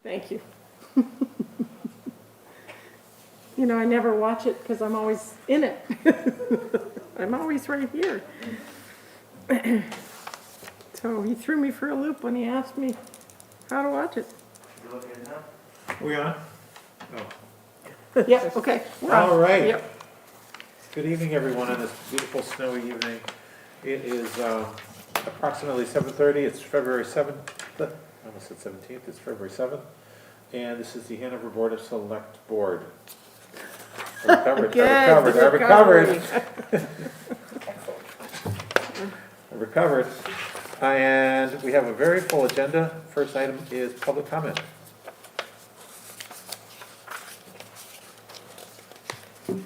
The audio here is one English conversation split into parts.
Thank you. You know, I never watch it because I'm always in it. I'm always right here. So he threw me for a loop when he asked me how to watch it. You looking at now? We on? Oh. Yeah, okay. we're on. All right. Yep. Good evening, everyone, on this beautiful snowy evening. It is approximately 7:30. It's February 7th. I almost said 17th. It's February 7th. And this is the Hanover Board of Selectboard. I recovered. I recovered. And we have a very full agenda. First item is public comment. Good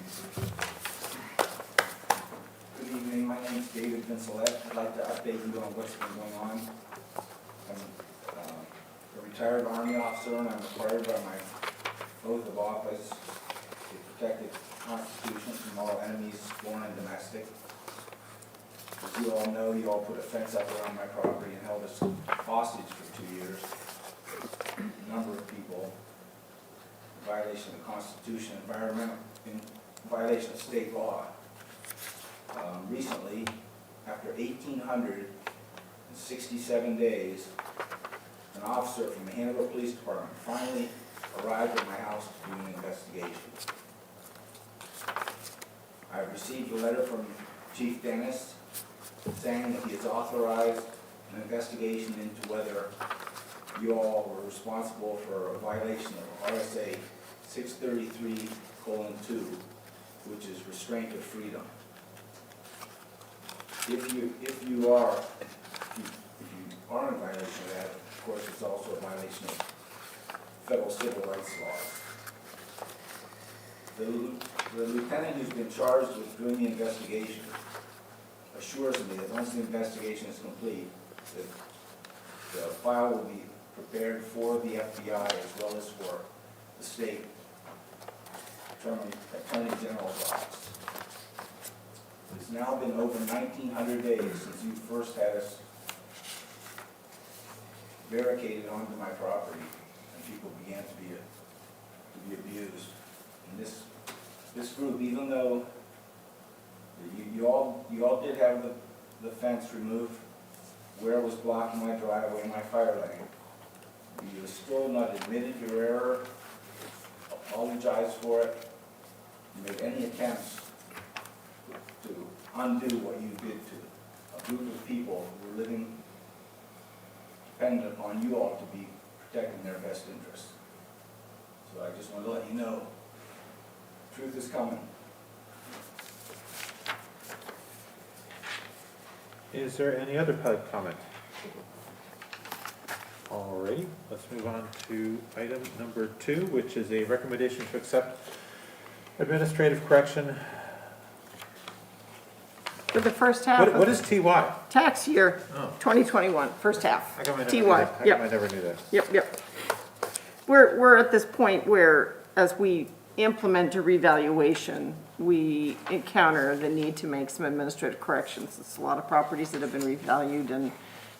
evening, my name is David Vincelette. I'd like to update you on what's been going on. I'm a retired Army officer and I'm required by my oath of office to protect the Constitution from all enemies, foreign and domestic. As you all know, you all put a fence up around my property and held us hostage for 2 years. A number of people, in violation of the Constitution, in violation of state law. Recently, after 1,867 days, an officer from the Hanover Police Department finally arrived at my house to do an investigation. I received a letter from Chief Dennis saying that he has authorized an investigation into whether you all were responsible for a violation of RSA 633:2, which is restraint of freedom. If you are in violation of that, of course, it's also a violation of federal civil rights laws. The lieutenant who's been charged with doing the investigation assures me that once the investigation is complete, that the file will be prepared for the FBI as well as for the state Attorney General's office. It's now been over 1,900 days since you first had us barricaded onto my property and people began to be abused. And this group, even though you all did have the fence removed where it was blocking my driveway and my fire lane, you still not admitted your error, apologized for it, made any attempts to undo what you did to a group of people who were living dependent upon you all to be protecting their best interests. So I just want to let you know, truth is coming. Is there any other public comment? Alrighty, let's move on to item number 2, which is a recommendation to accept administrative correction. For the first half What of is TY? tax year Oh. 2021, first half. How come I never TY, knew that? How come I yep, never knew that? yep. We're at this point where, as we implement a revaluation, we encounter the need to make some administrative corrections. It's a lot of properties that have been revalued,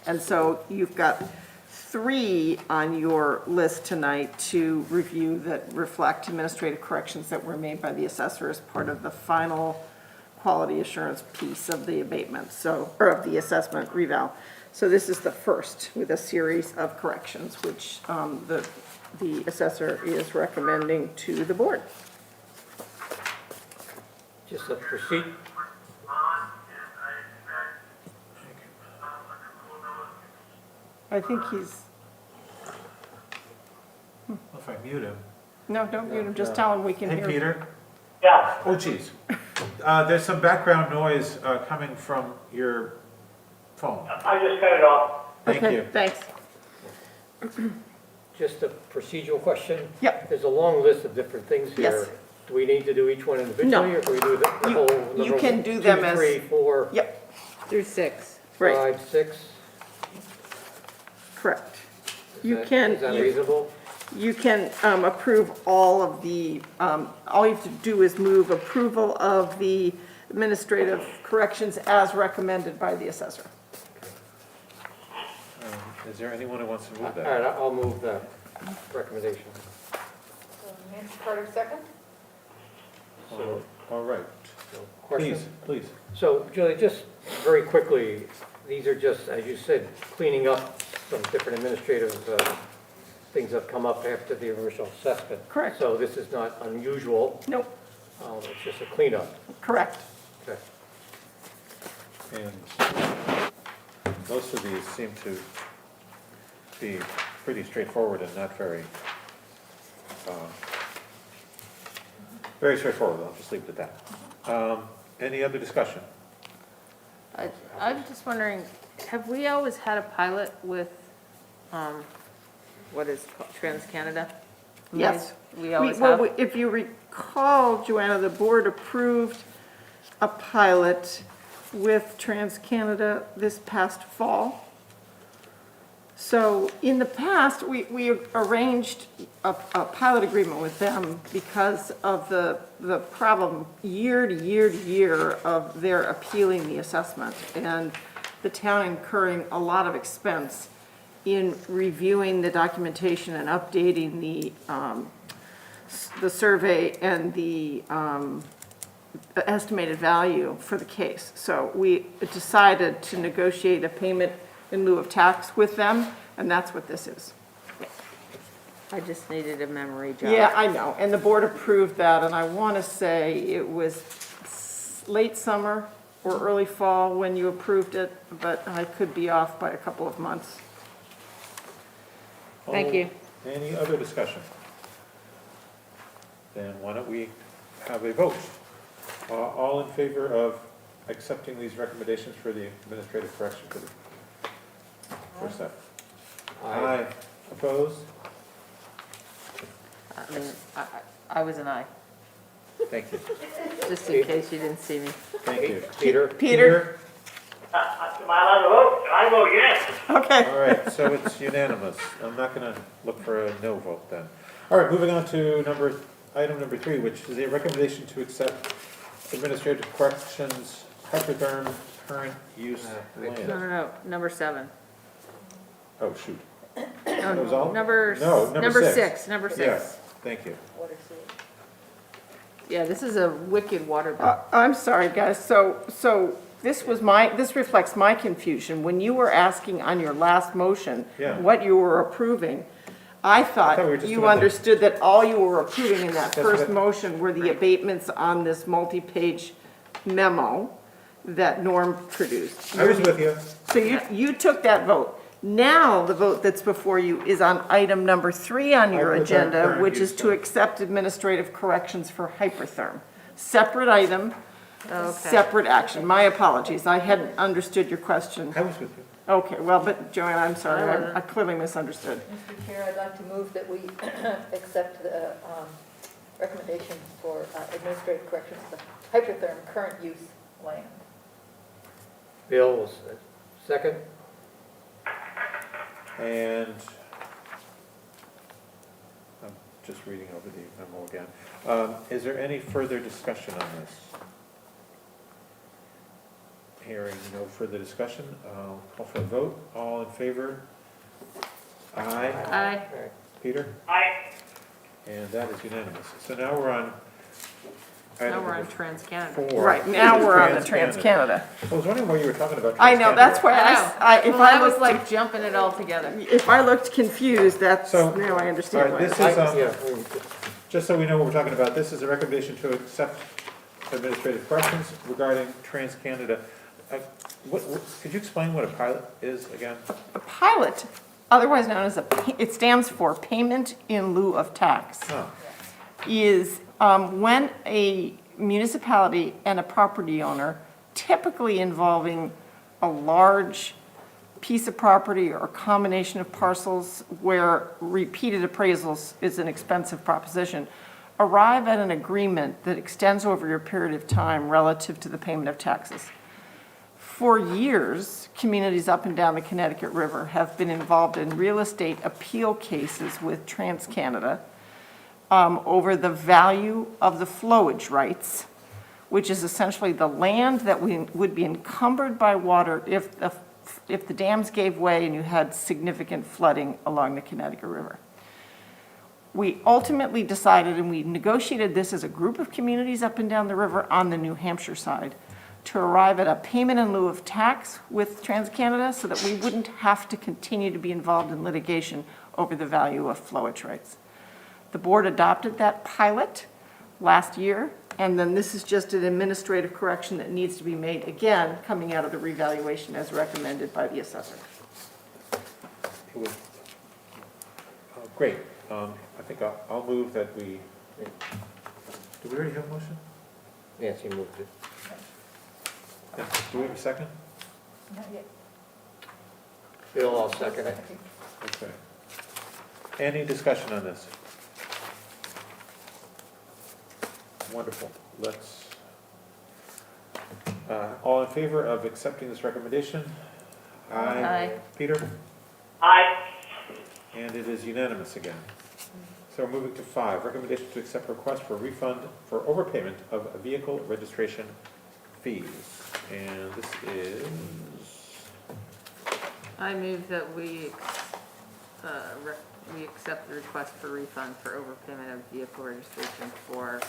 and so you've got 3 on your list tonight to review that reflect administrative corrections that were made by the assessor as part of the final quality assurance piece of the abatement, or of the assessment reval. So this is the first with a series of corrections, which the assessor is recommending to the board. Just a proceed. I think he's, Well, if I mute him. no, don't mute him, just tell him we can Hey, hear. Peter. Yeah, Oh, geez. There's some background noise coming from your phone. I just cut it off. Thank Okay, you. thanks. Just a procedural question. Yep. There's a long list of different things here. Yes. Do we need to do each one individually, or can we do the You- whole? you number can do them 2, as- 3, 4, Yep, Through 6. right, 5, 6? correct. Is You that- can- Is that you- reasonable? You can approve all of the, all you have to do is move approval of the administrative corrections as recommended by the assessor. Is there anyone who wants to move All that? right, I'll move that. recommendation. So Nancy Carter, second? So, All right, so question. please. So Julie, just very quickly, these are just, as you said, cleaning up some different administrative things that come up after the initial assessment. Correct. So this is not unusual, Nope, it's just a cleanup. correct. Okay. And most of these seem to be pretty straightforward and not very, very straightforward. I'll just leave it at that. Any other discussion? I'm just wondering, have we always had a pilot with, what is it called, TransCanada? Yes. We always Well, have? if you recall, Joanna, the board approved a pilot with TransCanada this past fall. So in the past, we arranged a pilot agreement with them because of the problem year to year to year of their appealing the assessment and the town incurring a lot of expense in reviewing the documentation and updating the survey and the estimated value for the case. So we decided to negotiate a payment in lieu of tax with them, and that's what this is. I just needed a memory jog. Yeah, I know, and the board approved that, and I want to say it was late summer or early fall when you approved it, but I could be off by a couple of months. Thank you. Any other discussion? Then why don't we have a vote? All in favor of accepting these recommendations for the administrative correction for the first step? Aye. Opposed? I mean, I was an aye, Thank you. just in case you didn't see me. Thank you. Peter? Peter? Am I allowed to vote? I vote yes. Okay. All right, so it's unanimous. I'm not going to look for a no vote then. All right, moving on to item number 3, which is a recommendation to accept administrative corrections, Hypertherm current use No, land. no, number 7. Oh, shoot. No, That was all? Number Number 6, number 6. Yes, thank you. Water sewer. Yeah, this is a wicked water bill. I'm sorry, guys, so this reflects my confusion. When you were asking on your last motion Yeah. what you were approving, I thought we were thought just you doing that. understood that all you were approving in that That's first what- motion were the abatements on this multi-page memo that Norm produced. I was with you. So you took that vote. Now, the vote that's before you is on item number 3 on your Hypertherm agenda, current which is use to zone. accept administrative corrections for Hypertherm. Separate item, Okay. separate action. My apologies, I hadn't understood your question. I was with you. Okay, well, but Joanne, I'm sorry, I wasn't. I clearly misunderstood. Mr. Chair, I'd like to move that we accept the recommendation for administrative corrections of the Hypertherm current use land. Bill was second? And I'm just reading over the memo again. Is there any further discussion on this? Hearing no further discussion, I'll call for a vote. All in favor? Aye. Aye. Peter? Aye. And that is unanimous. So now we're on item Now we're on number TransCanada. 4. Right, now we're on the TransCanada. TransCanada. I was wondering why you were talking about I know, TransCanada. that's why if Well, I I was was like jumping it all together. if I looked confused, that's, So, now I all understand right, why. this is, just so we know what we're talking about, this is a recommendation to accept administrative corrections regarding TransCanada. Could you explain what a pilot is again? A pilot, otherwise known as it stands for payment in lieu of tax, Oh, is when a municipality and a property owner, typically involving a large piece of property or a combination of parcels where repeated appraisals is an expensive proposition, arrive at an agreement that extends over a period of time relative to the payment of taxes. For years, communities up and down the Connecticut River have been involved in real estate appeal cases with TransCanada over the value of the flowage rights, which is essentially the land that would be encumbered by water if the dams gave way and you had significant flooding along the Connecticut River. We ultimately decided, and we negotiated this as a group of communities up and down the river on the New Hampshire side, to arrive at a payment in lieu of tax with TransCanada so that we wouldn't have to continue to be involved in litigation over the value of flowage rights. The board adopted that pilot last year, and then this is just an administrative correction that needs to be made again, coming out of the revaluation as recommended by the assessor. Great. I think I'll move that we, do we already have a motion? Nancy moved it. Yeah. Do we have a second? Not yet. Bill, I'll second it. Okay. Any discussion on this? Wonderful. Let's, all in favor of accepting this recommendation? Aye. Peter? Aye. And it is unanimous again. So we're moving to 5, recommendation to accept request for refund for overpayment of vehicle registration fees. And this is, I move that we accept the request for refund for overpayment of vehicle registration for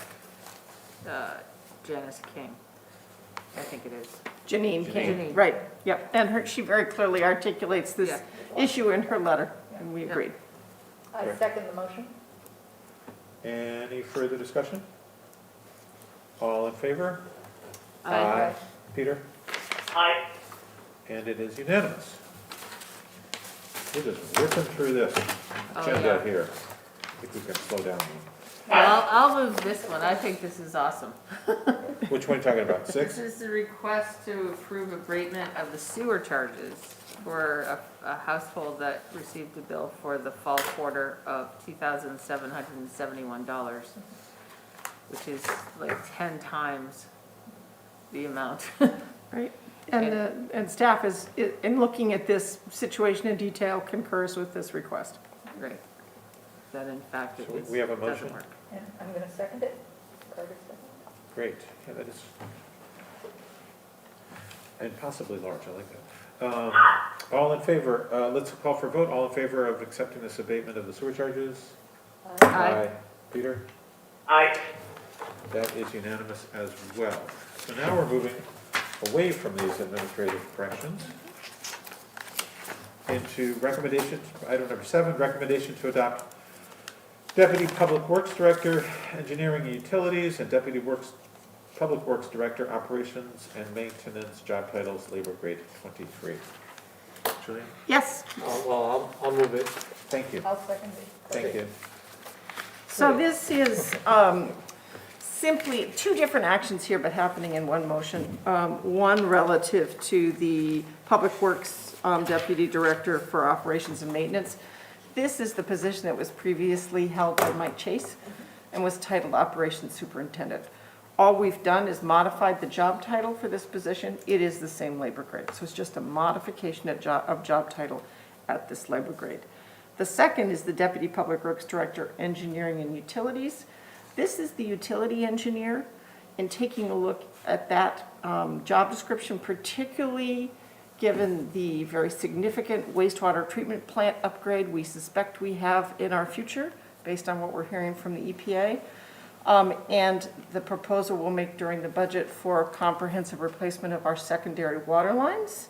Janice King. I think it is. Janine King, Janine. right, yep, and she very clearly articulates this Yeah. issue in her letter, and we Yeah. agreed. I second the motion. any further discussion? All in favor? Aye. Peter? Aye. And it is unanimous. We're just ripping through this Oh, agenda yeah. here. I think we can slow down. Well, I'll move this one. I think this is awesome. Which one are you talking about, This 6? is the request to approve abatement of the sewer charges for a household that received a bill for the fall quarter of $2,771, which is like 10 times the amount. Right, and staff is, in looking at this situation in detail, concurs with this request. Right. That in fact it So is, we have a doesn't motion? work. And I'm going to second it. Carter second. Great, yeah, that is, and possibly large, I like that. All in favor, let's call for a vote, all in favor of accepting this abatement of the sewer charges? Aye. Peter? Aye. That is unanimous as well. So now we're moving away from these administrative corrections into recommendations, item number 7, recommendation to adopt Deputy Public Works Director, Engineering and Utilities, and Deputy Public Works Director, Operations and Maintenance, job titles, labor grade 23. Julian? Yes, Well, I'll move it. Thank you, I'll second it. thank you. so this is simply 2 different actions here, but happening in one motion. One relative to the Public Works Deputy Director for Operations and Maintenance. This is the position that was previously held by Mike Chase and was titled Operations Superintendent. All we've done is modified the job title for this position. It is the same labor grade, so it's just a modification of job title at this labor grade. The second is the Deputy Public Works Director, Engineering and Utilities. This is the utility engineer, and taking a look at that job description, particularly given the very significant wastewater treatment plant upgrade we suspect we have in our future, based on what we're hearing from the EPA, and the proposal we'll make during the budget for comprehensive replacement of our secondary water lines.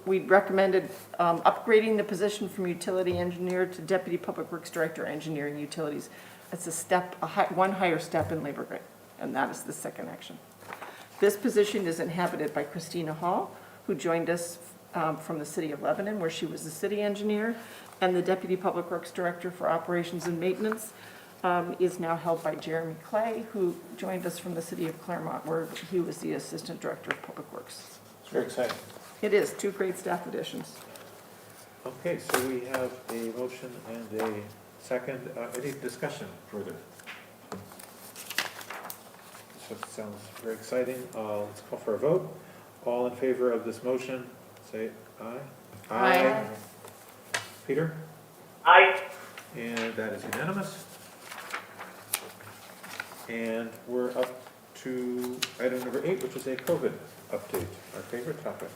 We recommended upgrading the position from utility engineer to Deputy Public Works Director, Engineering Utilities. It's a step, one higher step in labor grade, and that is the second action. This position is inhabited by Christina Hall, who joined us from the City of Lebanon, where she was the city engineer, and the Deputy Public Works Director for Operations and Maintenance is now held by Jeremy Clay, who joined us from the City of Claremont, where he was the Assistant Director of Public Works. It's very exciting. It is 2 great staff additions. Okay, so we have a motion and a second. Any discussion further? So it sounds very exciting. Let's call for a vote. All in favor of this motion, say aye. Aye. Peter? Aye. And that is unanimous. And we're up to item number 8, which is a COVID update, our favorite topic.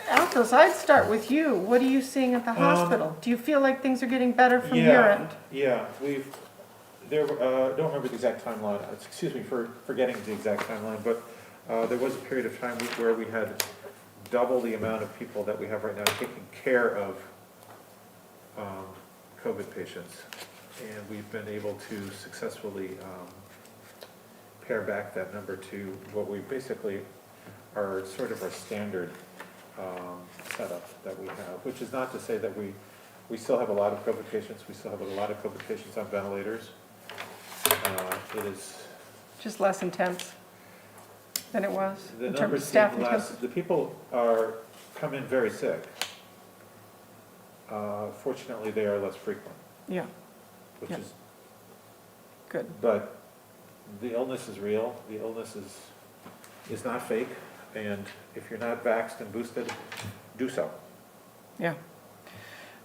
Alphys, I'd start with you. What are you seeing at the hospital? Do you feel like things are getting better from your end? Yeah, don't remember the exact timeline, excuse me for forgetting the exact timeline, but there was a period of time where we had double the amount of people that we have right now taking care of COVID patients. And we've been able to successfully pare back that number to what we basically are sort of our standard setup that we have, which is not to say that we still have a lot of COVID patients. We still have a lot of COVID patients on ventilators. It is. Just less intense than it was The in terms of numbers staff seem less, intensity? the people come in very sick. Fortunately, they are less frequent, Yeah, which Yeah. is, good. but the illness is real, the illness is not fake, and if you're not vaxxed and boosted, do so. Yeah.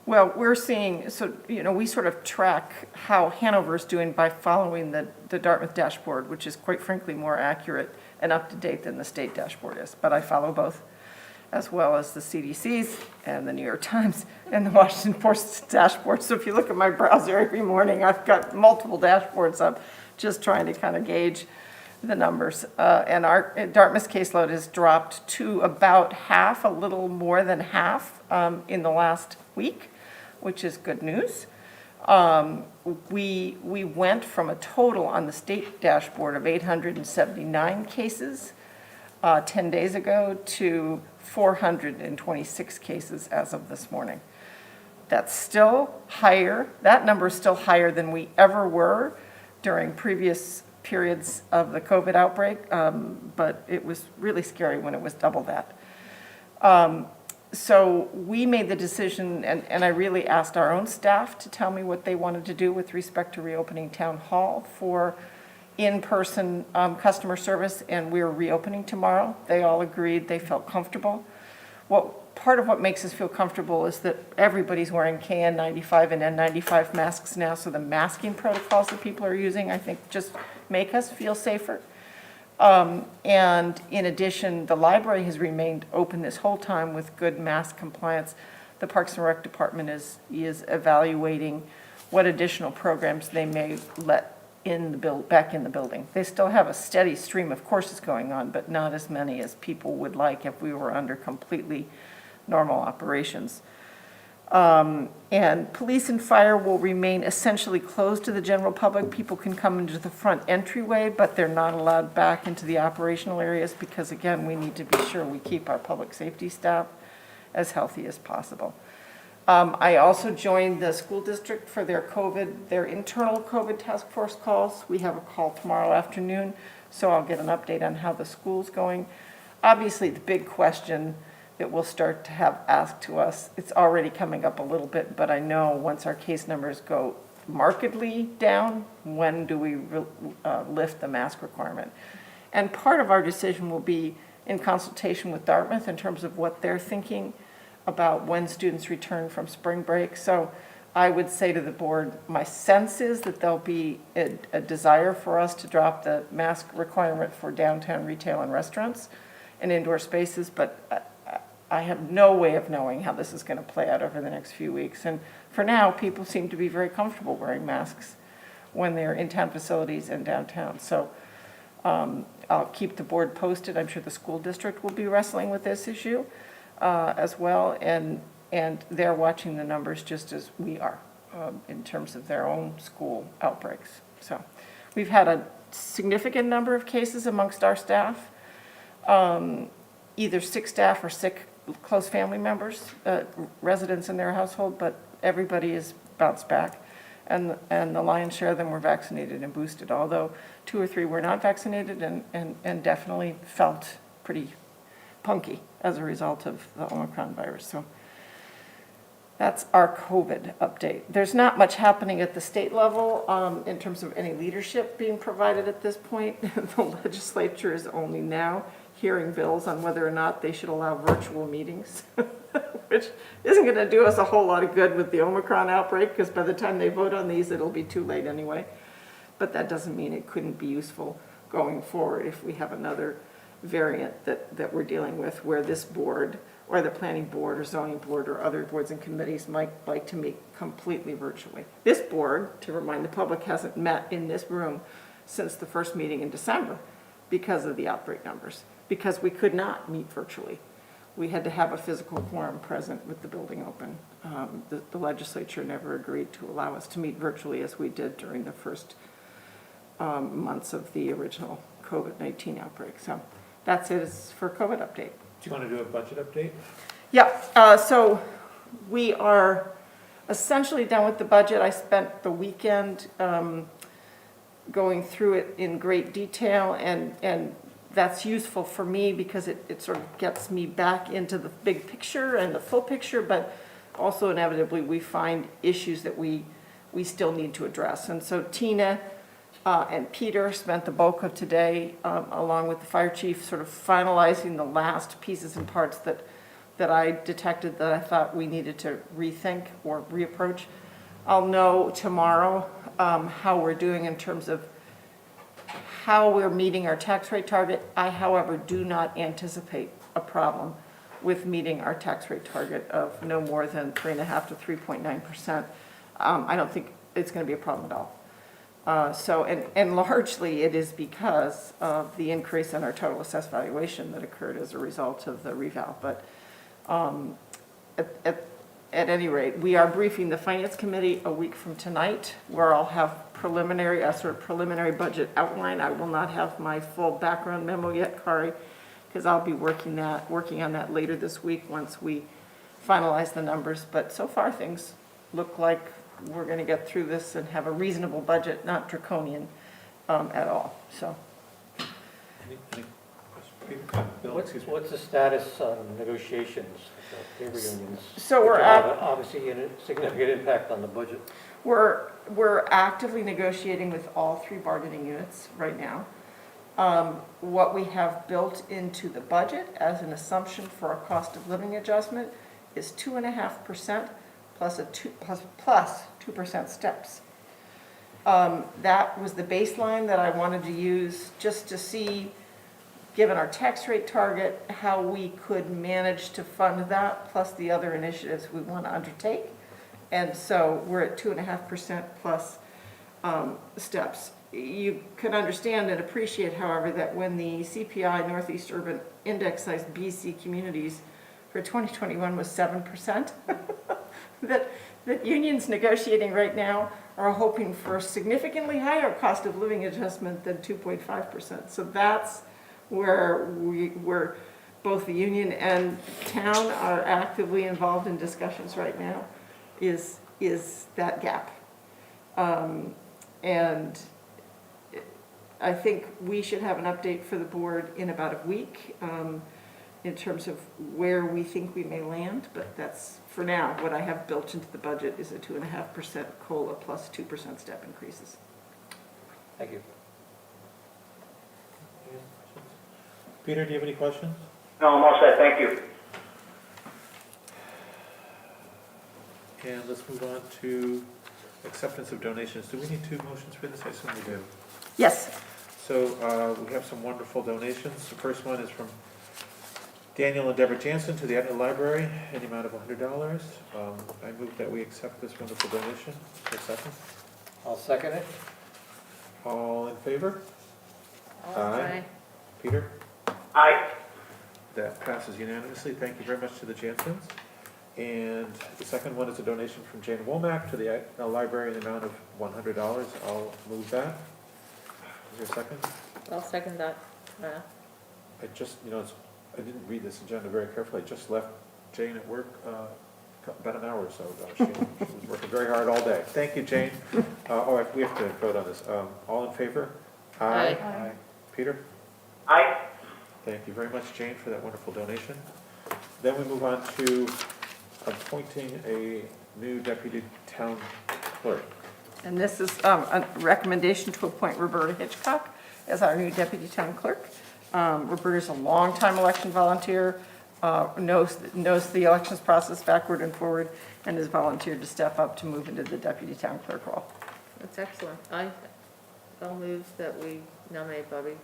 Well, we're seeing, so, we sort of track how Hanover's doing by following the Dartmouth dashboard, which is quite frankly more accurate and up to date than the state dashboard is. But I follow both, as well as the CDC's and the New York Times and the Washington Post dashboard. So if you look at my browser every morning, I've got multiple dashboards up, just trying to kind of gauge the numbers. And our Dartmouth's caseload has dropped to about half, a little more than half, in the last week, which is good news. We went from a total on the state dashboard of 879 cases 10 days ago to 426 cases as of this morning. That's still higher. That number is still higher than we ever were during previous periods of the COVID outbreak, but it was really scary when it was double that. So we made the decision, and I really asked our own staff to tell me what they wanted to do with respect to reopening town hall for in-person customer service, and we're reopening tomorrow. They all agreed, they felt comfortable. Part of what makes us feel comfortable is that everybody's wearing KN95 and N95 masks now, so the masking protocols that people are using, I think, just make us feel safer. And in addition, the library has remained open this whole time with good mask compliance. The Parks and Rec Department is evaluating what additional programs they may let back in the building. They still have a steady stream of courses going on, but not as many as people would like if we were under completely normal operations. And police and fire will remain essentially closed to the general public. People can come into the front entryway, but they're not allowed back into the operational areas because, again, we need to be sure we keep our public safety staff as healthy as possible. I also joined the school district for their internal COVID task force calls. We have a call tomorrow afternoon, so I'll get an update on how the school's going. Obviously, the big question that we'll start to have asked to us, it's already coming up a little bit, but I know once our case numbers go markedly down, when do we lift the mask requirement? And part of our decision will be in consultation with Dartmouth in terms of what they're thinking about when students return from spring break. So I would say to the board, my sense is that there'll be a desire for us to drop the mask requirement for downtown retail and restaurants and indoor spaces, but I have no way of knowing how this is going to play out over the next few weeks. And for now, people seem to be very comfortable wearing masks when they're in town facilities and downtown. So I'll keep the board posted. I'm sure the school district will be wrestling with this issue as well. And they're watching the numbers just as we are in terms of their own school outbreaks. So we've had a significant number of cases amongst our staff, either sick staff or sick close family members, residents in their household, but everybody is bounced back. And the lion's share of them were vaccinated and boosted, although 2 or 3 were not vaccinated and definitely felt pretty punky as a result of the Omicron virus. So that's our COVID update. There's not much happening at the state level in terms of any leadership being provided at this point. The legislature is only now hearing bills on whether or not they should allow virtual meetings, which isn't going to do us a whole lot of good with the Omicron outbreak, because by the time they vote on these, it'll be too late anyway. But that doesn't mean it couldn't be useful going forward if we have another variant that we're dealing with, where this board or the planning board or zoning board or other boards and committees might like to meet completely virtually. This board, to remind the public, hasn't met in this room since the first meeting in December because of the outbreak numbers, because we could not meet virtually. We had to have a physical quorum present with the building open. The legislature never agreed to allow us to meet virtually as we did during the first months of the original COVID-19 outbreak. So that's it for COVID update. Do you want to do a budget update? Yeah, so we are essentially done with the budget. I spent the weekend going through it in great detail, and that's useful for me because it sort of gets me back into the big picture and the full picture, but also inevitably we find issues that we still need to address. And so Tina and Peter spent the bulk of today, along with the fire chief, sort of finalizing the last pieces and parts that I detected that I thought we needed to rethink or reapproach. I'll know tomorrow how we're doing in terms of how we're meeting our tax rate target. I, however, do not anticipate a problem with meeting our tax rate target of no more than 3.5% to 3.9%. I don't think it's going to be a problem at all. And largely it is because of the increase in our total assessed valuation that occurred as a result of the reval. But at any rate, we are briefing the Finance Committee a week from tonight, where I'll have a sort of preliminary budget outline. I will not have my full background memo yet, Kari, because I'll be working on that later this week once we finalize the numbers. But so far, things look like we're going to get through this and have a reasonable budget, not draconian at all. So, Any questions? Bill, excuse me. What's the status on negotiations with the labor unions? So we're Which have obviously a significant impact on the budget. we're actively negotiating with all 3 bargaining units right now. What we have built into the budget as an assumption for a cost of living adjustment is 2.5% plus 2% steps. That was the baseline that I wanted to use just to see, given our tax rate target, how we could manage to fund that plus the other initiatives we want to undertake. And so we're at 2.5% plus steps. You can understand and appreciate, however, that when the CPI Northeast Urban Index sized BC communities for 2021 was 7%, that unions negotiating right now are hoping for a significantly higher cost of living adjustment than 2.5%. So that's where we're both the union and town are actively involved in discussions right now, is that gap. And I think we should have an update for the board in about a week in terms of where we think we may land, but that's, for now, what I have built into the budget is a 2.5% COLA plus 2% step increases. Thank you. Peter, do you have any questions? No, I'm all set, thank you. And let's move on to acceptance of donations. Do we need 2 motions for this? I assume we do. Yes. So we have some wonderful donations. The first one is from Daniel and Deborah Jansen to the Etna Library in the amount of $100. I move that we accept this wonderful donation. For a second. I'll second it. All in favor? Aye. Peter? Aye. That passes unanimously. Thank you very much to the Jansens. And the second one is a donation from Jane Womack to the Etna Library in the amount of $100. I'll move that. Is there a second? I'll second that. I just, I didn't read this agenda very carefully. I just left Jane at work about an hour or so ago. She was working very hard all day. Thank you, Jane. We have to vote on this. All in favor? Aye. Aye. Peter? Aye. Thank you very much, Jane, for that wonderful donation. Then we move on to appointing a new deputy town clerk. And this is a recommendation to appoint Roberta Hitchcock as our new deputy town clerk. Roberta's a longtime election volunteer, knows the elections process backward and forward, and has volunteered to step up to move into the deputy town clerk role. That's excellent. I'll move that we nominate Bobby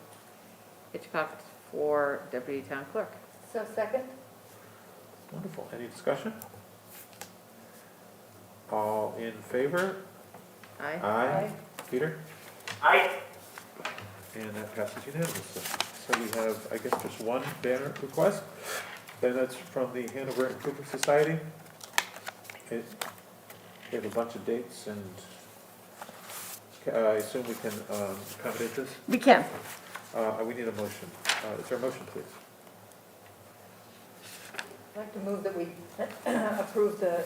Hitchcock for deputy town clerk. So second? Wonderful. Any discussion? All in favor? Aye. Aye. Peter? Aye. And that passes unanimously. So we have, I guess, just one banner request, and that's from the Hanover Improvement Society. They have a bunch of dates, and I assume we can accommodate this? We can. We need a motion. Is there a motion, please? I'd like to move that we approve the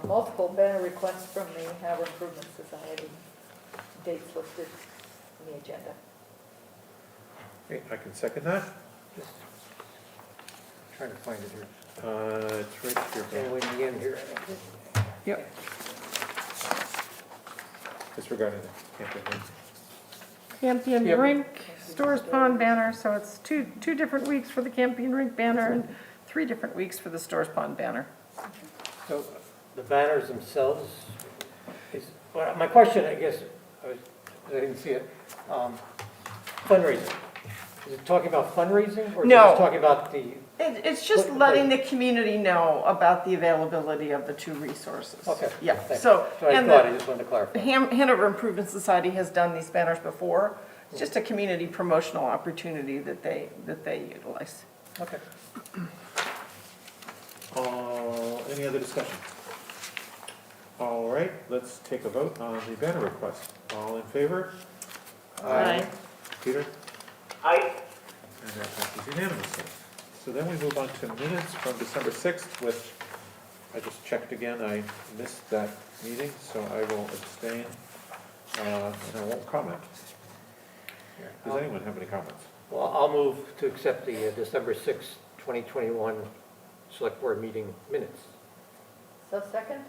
multiple banner requests from the Hanover Improvement Society, dates listed in the agenda. Okay, I can second that. Just trying to find it here. It's right here, Bill. Anyway, in the end here. Yep. It's regarding the campaign. Campion Yep. Rink, Stores Pond banner, so it's two different weeks for the Campion Rink banner and 3 different weeks for the Stores Pond banner. So the banners themselves is, well, my question, I guess, I didn't see it, fundraising. Is it talking about fundraising? Or is it No. just talking about the, It's just letting the community know about the availability of the 2 resources. okay. Yeah, thanks. so, So I and thought, I the just wanted to clarify. Hanover Improvement Society has done these banners before. It's just a community promotional opportunity that they utilize. Okay. Any other discussion? All right, let's take a vote on the banner request. All in favor? Aye. Peter? Aye. And that passes unanimously. So then we move on to minutes from December 6th, which I just checked again, I missed that meeting, so I will abstain, and I won't comment. Does anyone have any comments? Well, I'll move to accept the December 6th, 2021 Select Board meeting minutes. So second?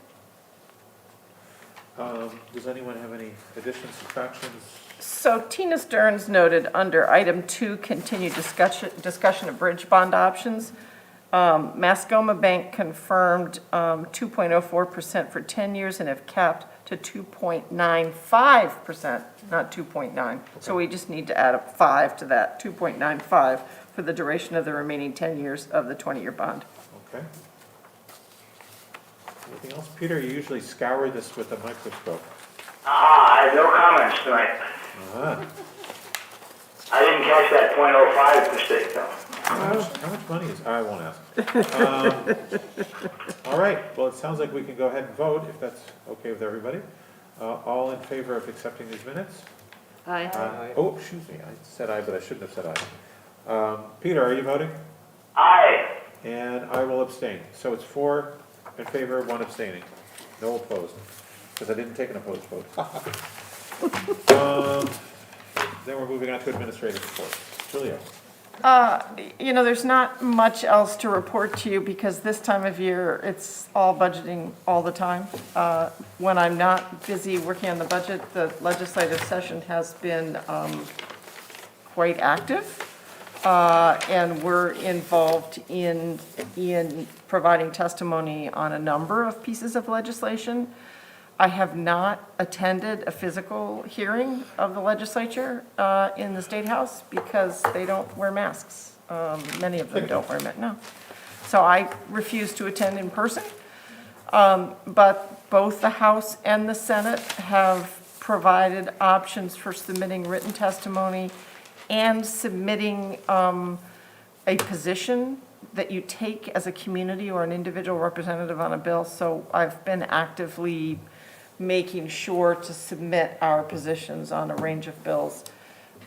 Does anyone have any additions, subtractions? So Tina Stearns noted under item 2, continued discussion of bridge bond options. Mascoma Bank confirmed 2.04% for 10 years and have capped to 2.95%, not 2.9. So we just need to add a 5 to that, 2.95 for the duration of the remaining 10 years of the 20-year bond. Okay. Anything else? Peter, you usually scour this with a microscope. I have no comments tonight. Ah. I didn't catch that .05 mistake though. How much money is, I won't ask. All right, well, it sounds like we can go ahead and vote, if that's okay with everybody. All in favor of accepting these minutes? Aye. Aye. Oh, excuse me, I said aye, but I shouldn't have said aye. Peter, are you voting? Aye. And I will abstain. So it's 4 in favor, 1 abstaining. No opposed, because I didn't take an opposed vote. Then we're moving on to administrative reports. Julia? There's not much else to report to you because this time of year, it's all budgeting all the time. When I'm not busy working on the budget, the legislative session has been quite active. And we're involved in providing testimony on a number of pieces of legislation. I have not attended a physical hearing of the legislature in the State House because they don't wear masks. Many of them don't wear masks, no. So I refuse to attend in person. But both the House and the Senate have provided options for submitting written testimony and submitting a position that you take as a community or an individual representative on a bill. So I've been actively making sure to submit our positions on a range of bills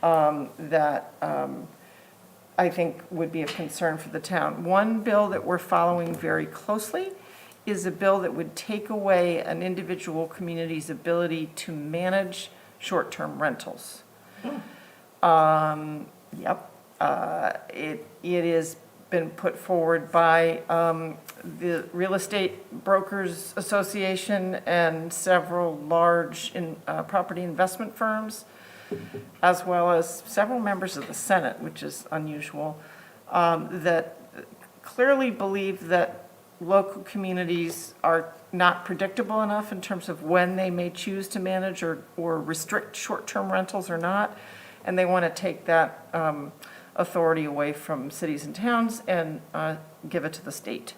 that I think would be of concern for the town. One bill that we're following very closely is a bill that would take away an individual community's ability to manage short-term rentals. It has been put forward by the Real Estate Brokers Association and several large property investment firms, as well as several members of the Senate, which is unusual, that clearly believe that local communities are not predictable enough in terms of when they may choose to manage or restrict short-term rentals or not. And they want to take that authority away from cities and towns and give it to the state.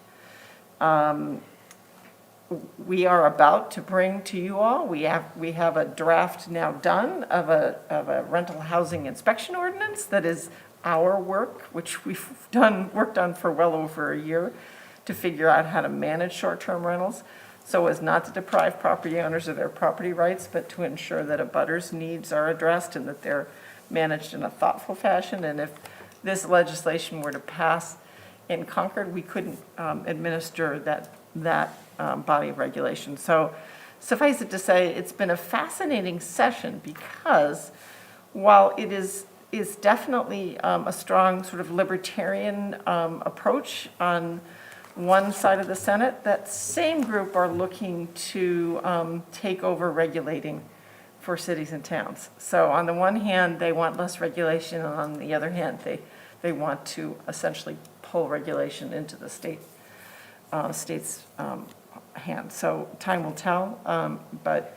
We are about to bring to you all, we have a draft now done of a rental housing inspection ordinance that is our work, which we've worked on for well over a year, to figure out how to manage short-term rentals so as not to deprive property owners of their property rights, but to ensure that abutters' needs are addressed and that they're managed in a thoughtful fashion. And if this legislation were to pass in Concord, we couldn't administer that body of regulation. So suffice it to say, it's been a fascinating session because while it is definitely a strong sort of libertarian approach on one side of the Senate, that same group are looking to take over regulating for cities and towns. So on the one hand, they want less regulation, and on the other hand, they want to essentially pull regulation into the state's hand. So time will tell, but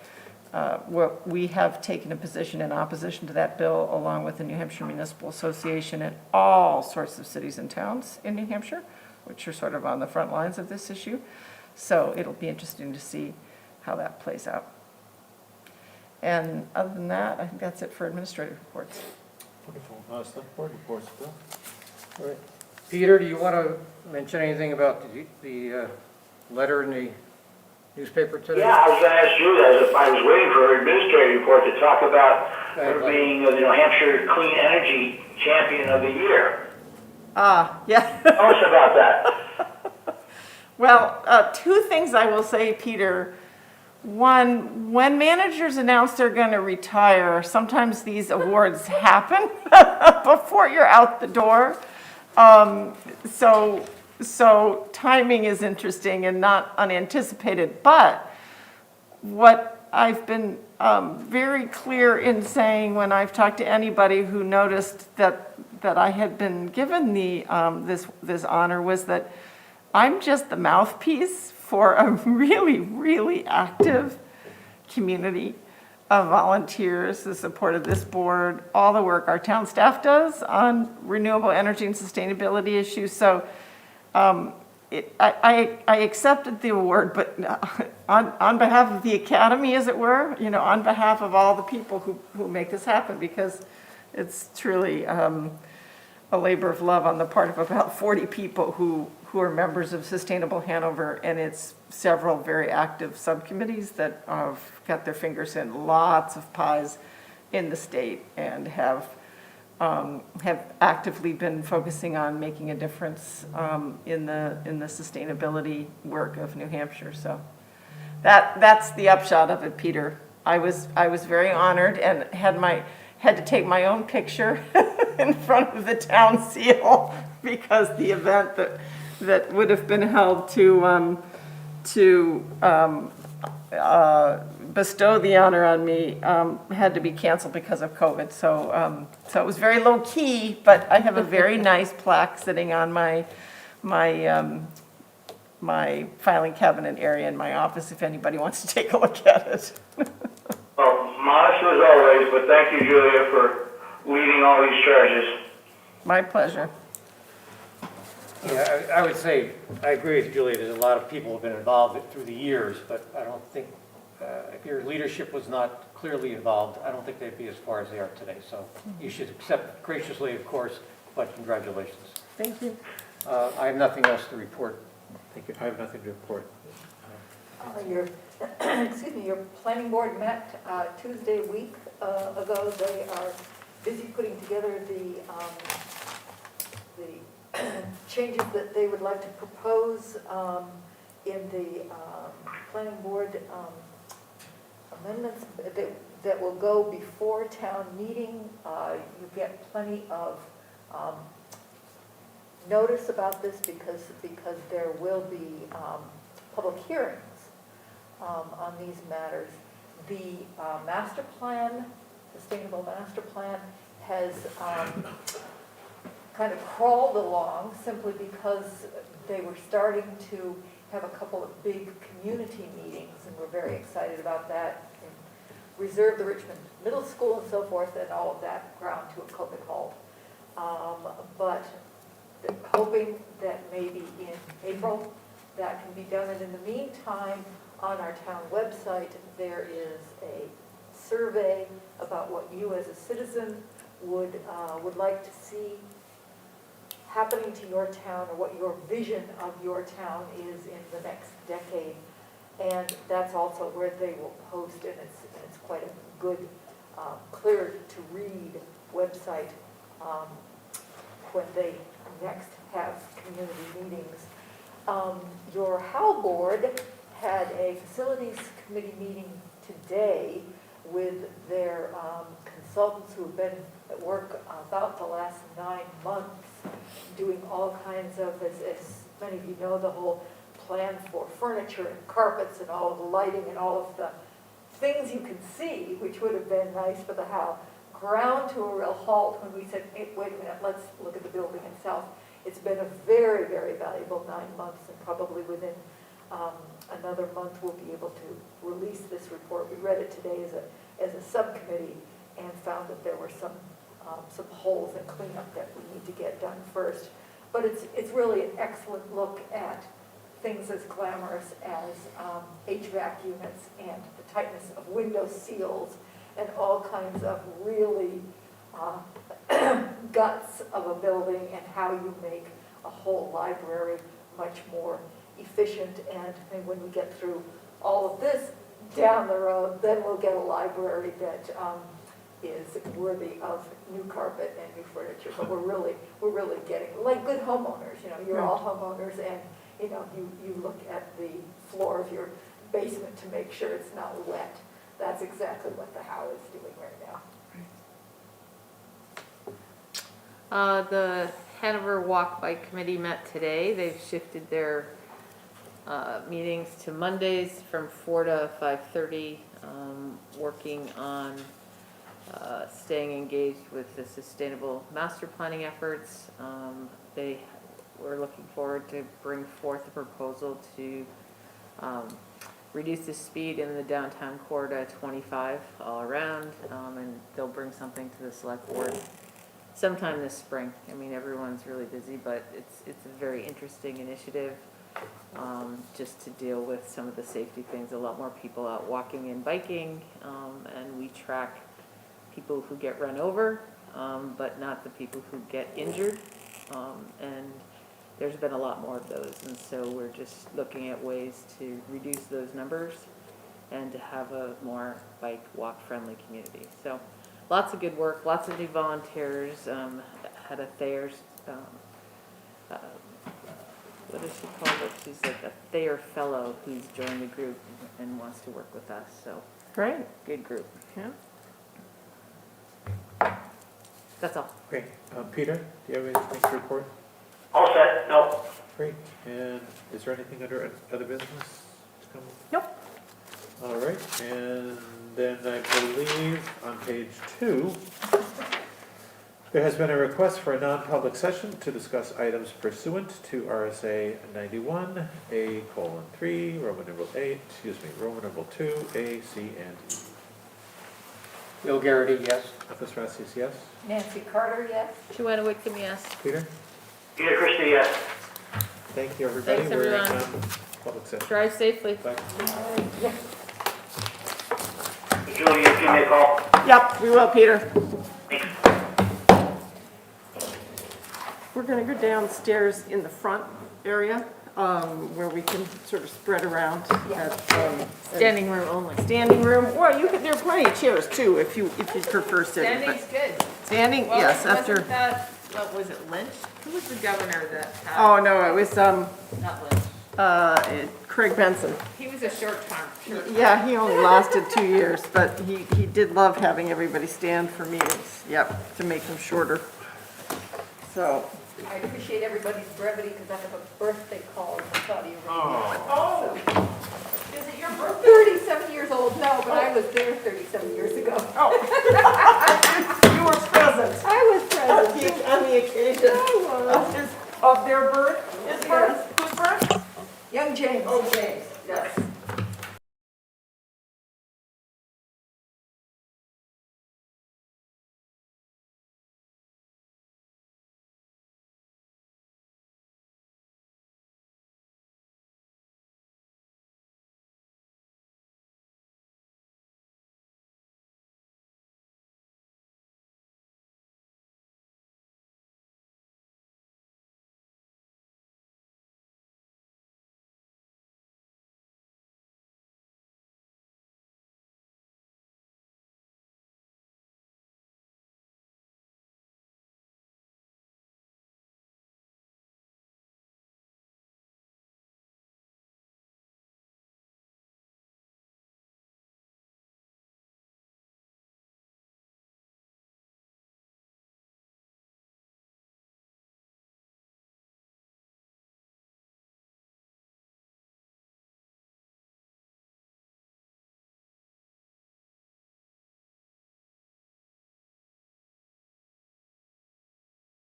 we have taken a position in opposition to that bill, along with the New Hampshire Municipal Association and all sorts of cities and towns in New Hampshire, which are sort of on the front lines of this issue. So it'll be interesting to see how that plays out. And other than that, I think that's it for administrative reports. Wonderful. Selectboard reports, Bill? All right. Peter, do you want to mention anything about the letter in the newspaper today? Yeah, I was going to ask you that. I was waiting for her administrative report to talk about her being the New Hampshire Clean Energy Champion of the Year. Yeah. Tell us about that. Well, two things I will say, Peter. One, when managers announce they're going to retire, sometimes these awards happen before you're out the door. So timing is interesting and not unanticipated. But what I've been very clear in saying when I've talked to anybody who noticed that I had been given this honor was that I'm just the mouthpiece for a really, really active community of volunteers, the support of this board, all the work our town staff does on renewable energy and sustainability issues. So I accepted the award, but on behalf of the academy, as it were, on behalf of all the people who make this happen, because it's truly a labor of love on the part of about 40 people who are members of Sustainable Hanover, and it's several very active subcommittees that have got their fingers in lots of pies in the state and have actively been focusing on making a difference in the sustainability work of New Hampshire. So that's the upshot of it, Peter. I was very honored and had to take my own picture in front of the town seal because the event that would have been held to bestow the honor on me had to be canceled because of COVID. So it was very low key, but I have a very nice plaque sitting on my filing cabinet area in my office if anybody wants to take a look at it. Well, modest as always, but thank you, Julia, for leading all these charges. My pleasure. Yeah, I would say, I agree with Julia, there's a lot of people who have been involved through the years, but I don't think, if your leadership was not clearly involved, I don't think they'd be as far as they are today. So you should accept graciously, of course, but congratulations. Thank you. I have nothing else to report. Thank you. I have nothing to report. Your planning board met Tuesday a week ago. They are busy putting together the changes that they would like to propose in the planning board amendments that will go before town meeting. You get plenty of notice about this because there will be public hearings on these matters. The master plan, sustainable master plan, has kind of crawled along simply because they were starting to have a couple of big community meetings, and we're very excited about that. And reserve the Richmond Middle School and so forth, and all of that ground to a COVID halt. But hoping that maybe in April that can be done. And in the meantime, on our town website, there is a survey about what you as a citizen would like to see happening to your town, or what your vision of your town is in the next decade. And that's also where they will post, and it's quite a good, clear to read website when they next have community meetings. Your Hal board had a facilities committee meeting today with their consultants who have been at work about the last 9 months, doing all kinds of, as many of you know, the whole plan for furniture and carpets and all of the lighting and all of the things you can see, which would have been nice for the Hal, ground to a real halt when we said, hey, wait a minute, let's look at the building itself. It's been a very, very valuable 9 months, and probably within another month we'll be able to release this report. We read it today as a subcommittee and found that there were some holes and cleanup that we need to get done first. But it's really an excellent look at things as glamorous as HVAC units and the tightness of window seals and all kinds of really guts of a building, and how you make a whole library much more efficient. And when we get through all of this down the road, then we'll get a library that is worthy of new carpet and new furniture. But we're really getting, like good homeowners, you know, you're all homeowners, and you know, you look at the floor of your basement to make sure it's not wet. That's exactly what the Howe is doing right now. The Hanover Walk Bike Committee met today. They've shifted their meetings to Mondays from 4 to 5:30, working on staying engaged with the sustainable master planning efforts. They were looking forward to bring forth a proposal to reduce the speed in the downtown core to 25 all around, and they'll bring something to the select board sometime this spring. I mean, everyone's really busy, but it's a very interesting initiative, just to deal with some of the safety things. A lot more people out walking and biking, and we track people who get run over, but not the people who get injured, and there's been a lot more of those, and so we're just looking at ways to reduce those numbers and to have a more bike walk friendly community. So lots of good work, lots of new volunteers. Had a Thayer's, what does she call it? She's like a Thayer fellow who's joined the group and wants to work with us. So Great, good group. yeah. That's all. Great. Peter, do you have anything to report? All set, no. Great. And is there anything under other business to come? Nope. All right. And then I believe on page 2, there has been a request for a non-public session to discuss items pursuant to RSA 91A:3, Roman numeral 8, Roman numeral 2, A, C, and E. Bill Garrity, yes. Ethel Strassius, yes. Nancy Carter, yes? Joanna Whitcomb, yes. Peter? Peter Christie, yes. Thank you, everybody. Thanks, We're in everyone. public session. Drive safely. Bye. Julie, you give me a call. Yep, we will, Peter. Thanks. We're going to go downstairs in the front area, where we can sort of spread around. Standing room only. Standing room, well, there are plenty of chairs too, if you prefer sitting. but- Standing's good. Standing, Well, yes, wasn't after, that, what was it, Lynch? Who was the governor that had? oh, no, it was, Not Lynch. Craig Benson. He was a short term. Yeah, he only lasted 2 years, but he did love having everybody stand for meetings, yep, to make them shorter. So, I appreciate everybody's brevity because I have a birthday call in Saudi Arabia. oh, is it your birthday? 37 years old, no, but I was there 37 years ago. Oh. You were present I was present. on the occasion I was. of their birth, his birth, whose birth? Young James. Oh, James.